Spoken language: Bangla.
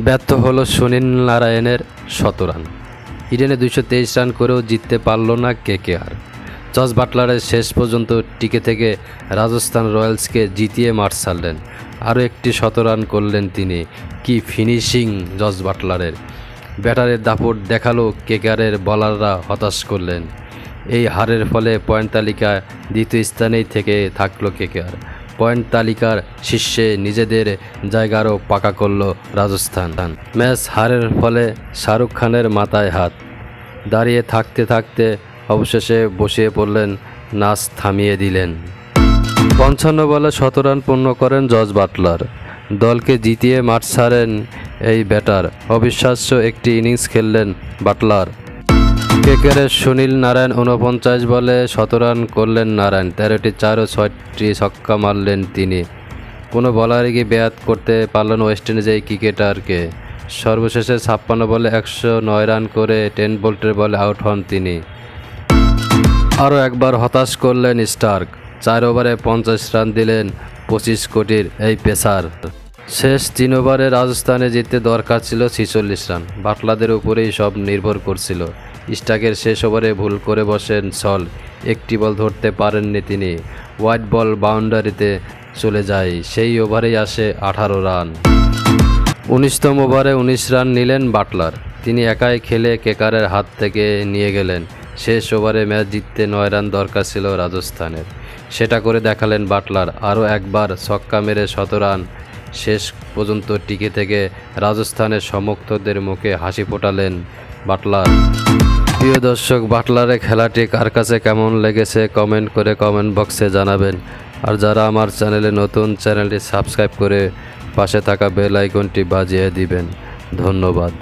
ব্যর্থ হলো সুনীল নারায়ণের শতরান। ইডেনে 223 রান করেও জিততে পারল না কেকেআর। জস বাটলারের শেষ পর্যন্ত টিকে থেকে রাজস্থান রয়্যালসকে জিতিয়ে মাঠ ছাড়লেন। আরও একটি শতরান করলেন তিনি। কি ফিনিশিং জস বাটলারের! ব্যাটারের দাপট দেখালো কেকেআরের বোলাররা হতাশ করলেন। এই হারের ফলে পয়েন্ট তালিকায় দ্বিতীয় স্থানেই থেকে থাকলো কেকেআর। পয়েন্ট তালিকার শীর্ষে নিজেদের জায়গারও পাকা করল রাজস্থান। ম্যাচ হারের ফলে শাহরুখ খানের মাথায় হাত। দাঁড়িয়ে থাকতে থাকতে অবশেষে বসিয়ে পড়লেন, নাচ থামিয়ে দিলেন। 55 বলে 100 রান পূর্ণ করেন জস বাটলার। দলকে জিতিয়ে মাঠ ছাড়েন এই ব্যাটার। অবিশ্বাস্য একটি ইনিংস খেললেন বাটলার। কেকেআরের সুনীল নারায়ণ 49 বলে 100 রান করলেন নারায়ণ। 13টি 4 ও 6টি ছক্কা মারলেন তিনি। কোনো বলারই কি ব্যাট করতে পারলেন ওয়েস্ট ইন্ডিজ এই ক্রিকেটারকে। সর্বশেষে 56 বলে 109 রান করে 10 বোল্টের বলে আউট হন তিনি। আরও একবার হতাশ করলেন স্টার্ক। 4 ওভারে 50 রান দিলেন 25 কোটির এই পেসার। শেষ 3 ওভারে রাজস্থানে জিততে দরকার ছিল 46 রান। বাটলারদের উপরেই সব নির্ভর করছিল। স্টার্কের শেষ ওভারে ভুল করে বসেন সল। একটি বল ধরতে পারেননি তিনি। হোয়াইট বল বাউন্ডারিতে চলে যায়। সেই ওভারেই আসে 18 রান। 19তম ওভারে 19 রান নিলেন বাটলার। তিনি একাই খেলে কেকেআরের হাত থেকে নিয়ে গেলেন। শেষ ওভারে ম্যাচ জিততে 9 রান দরকার ছিল রাজস্থানের। সেটা করে দেখালেন বাটলার। আরও একবার ছক্কা মেরে 100 রান। শেষ পর্যন্ত টিকে থেকে রাজস্থানের সমর্থকদের মুখে হাসি ফোটালেন বাটলার। প্রিয় দর্শক, বাটলারের খেলাটি কার কাছে কেমন লেগেছে কমেন্ট করে কমেন্ট বক্সে জানাবেন। আর যারা আমার চ্যানেলে নতুন, চ্যানেলটি সাবস্ক্রাইব করে পাশে থাকা বেল আইকনটি বাজিয়ে দিবেন। ধন্যবাদ।